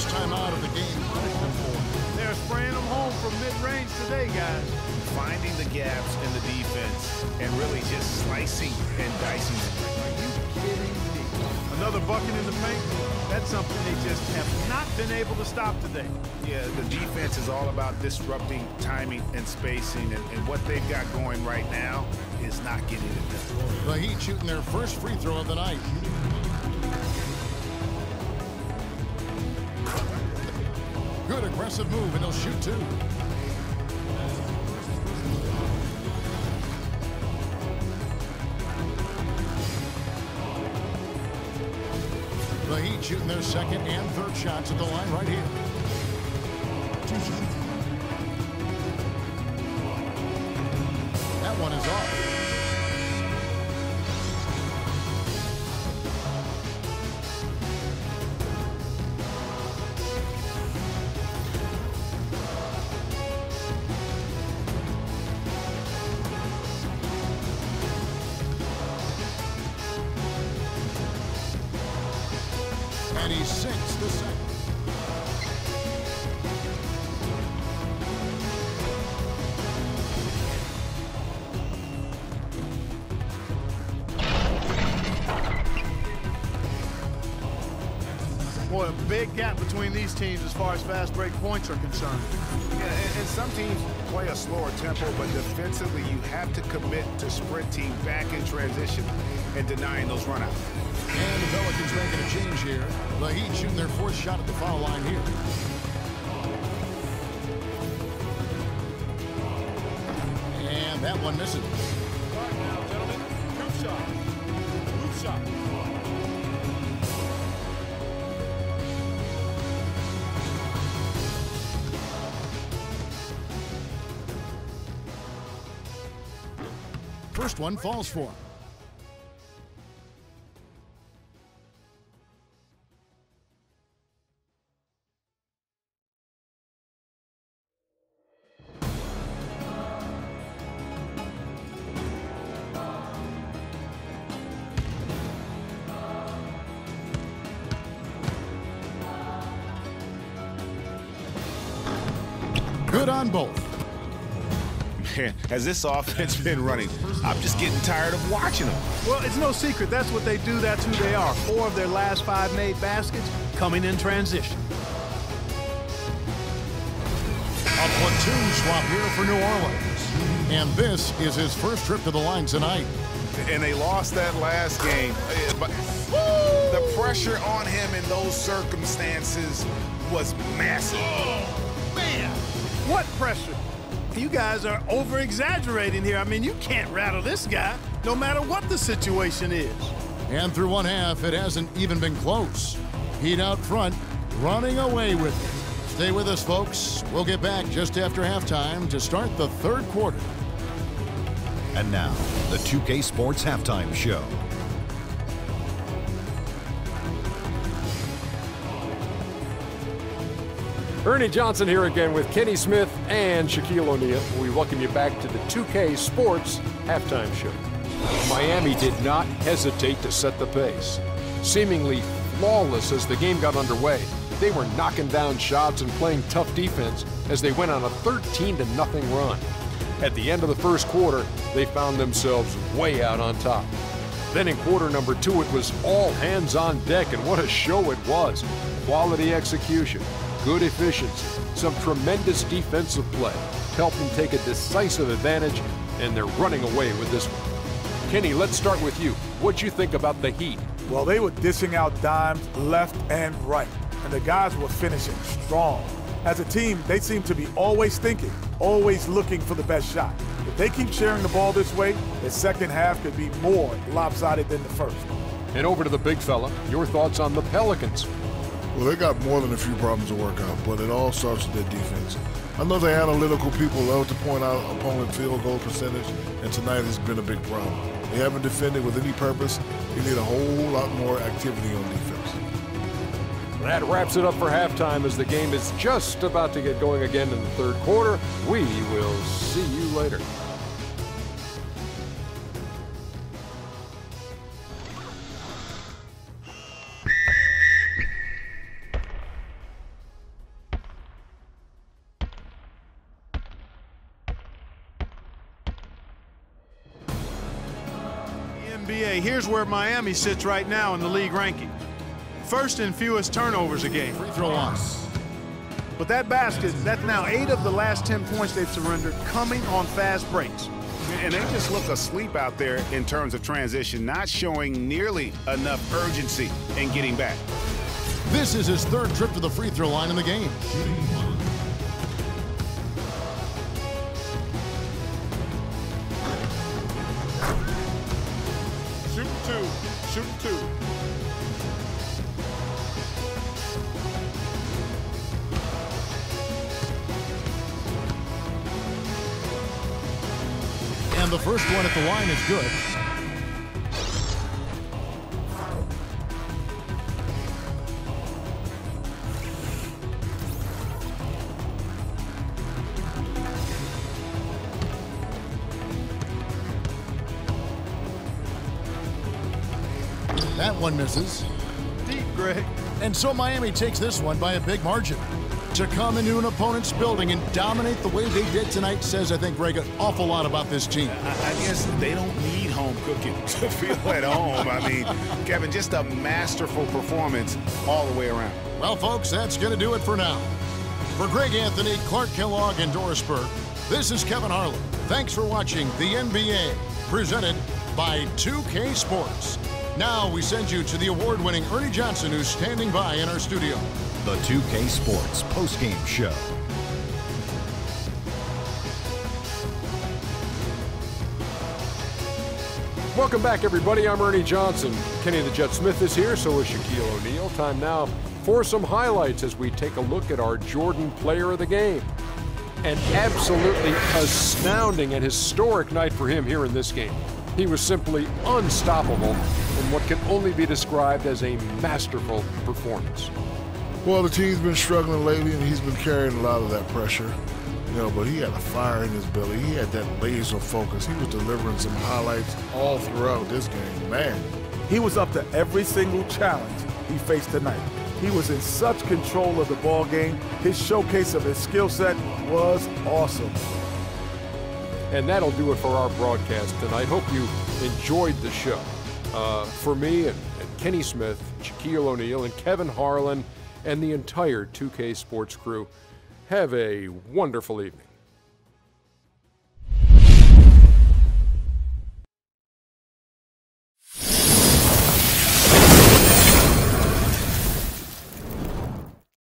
first time out of the game. They're spraying them home from mid-range today, guys. Finding the gaps in the defense and really just slicing and dicing them. Are you kidding me? Another bucket in the paint? That's something they just have not been able to stop today. Yeah, the defense is all about disrupting timing and spacing, and what they've got going right now is not getting it done. The Heat shooting their first free throw of the night. Good aggressive move, and he'll shoot two. The Heat shooting their second and third shots at the line right here. That one is off. And he sinks the second. Boy, a big gap between these teams as far as fast break points are concerned. Yeah, and some teams play a slower tempo, but defensively you have to commit to sprinting back in transition and denying those runouts. And the Pelicans making a change here. The Heat shooting their fourth shot at the foul line here. And that one misses. All right now, gentlemen. Group shot. Group shot. First one falls for him. Good on both. Man, has this offense been running? I'm just getting tired of watching them. Well, it's no secret. That's what they do. That's who they are. 4 of their last 5 made baskets coming in transition. A platoon swap here for New Orleans. And this is his first trip to the line tonight. And they lost that last game. But the pressure on him in those circumstances was massive. Oh, man. What pressure? You guys are over-exaggerating here. I mean, you can't rattle this guy, no matter what the situation is. And through one half, it hasn't even been close. Heat out front, running away with it. Stay with us, folks. We'll get back just after halftime to start the third quarter. And now, the 2K Sports Halftime Show. Ernie Johnson here again with Kenny Smith and Shaquille O'Neal. We welcome you back to the 2K Sports Halftime Show. Miami did not hesitate to set the pace. Seemingly flawless as the game got underway, they were knocking down shots and playing tough defense as they went on a 13-0 run. At the end of the first quarter, they found themselves way out on top. Then in quarter number 2, it was all hands on deck, and what a show it was. Quality execution, good efficiency, some tremendous defensive play helped them take a decisive advantage, and they're running away with this one. Kenny, let's start with you. What'd you think about the Heat? Well, they were dishing out dimes left and right, and the guys were finishing strong. As a team, they seem to be always thinking, always looking for the best shot. If they keep sharing the ball this way, the second half could be more lopsided than the first. And over to the big fella, your thoughts on the Pelicans. Well, they got more than a few problems to work out, but it all starts with their defense. I know the analytical people love to point out opponent field goal percentage, and tonight has been a big problem. They haven't defended with any purpose. They need a whole lot more activity on defense. That wraps it up for halftime as the game is just about to get going again in the third quarter. We will see you later. TBA, here's where Miami sits right now in the league ranking. First in fewest turnovers a game. Free throw line. But that basket, that's now 8 of the last 10 points they've surrendered coming on fast breaks. And they just look asleep out there in terms of transition, not showing nearly enough urgency in getting back. This is his 3rd trip to the free throw line in the game. Shooting 2. Shooting 2. And the first one at the line is good. That one misses. Deep, Greg. And so Miami takes this one by a big margin. To come into an opponent's building and dominate the way they did tonight says, I think, Greg, an awful lot about this team. I guess they don't need home cooking to feel at home. I mean, Kevin, just a masterful performance all the way around. Well, folks, that's going to do it for now. For Greg Anthony, Clark Kellogg, and Doris Burke, this is Kevin Harlan. Thanks for watching the NBA, presented by 2K Sports. Now we send you to the award-winning Ernie Johnson, who's standing by in our studio. The 2K Sports postgame show. Welcome back, everybody. I'm Ernie Johnson. Kenny the Jet Smith is here, so is Shaquille O'Neal. Time now for some highlights as we take a look at our Jordan Player of the Game. An absolutely astounding and historic night for him here in this game. He was simply unstoppable in what can only be described as a masterful performance. Well, the team's been struggling lately, and he's been carrying a lot of that pressure. You know, but he had a fire in his belly. He had that laser focus. He was delivering some highlights all throughout this game. Man, He was up to every single challenge he faced tonight. He was in such control of the ball game. His showcase of his skill set was awesome. And that'll do it for our broadcast tonight. Hope you enjoyed the show. For me and Kenny Smith, Shaquille O'Neal, and Kevin Harlan, and the entire 2K Sports crew, have a wonderful evening.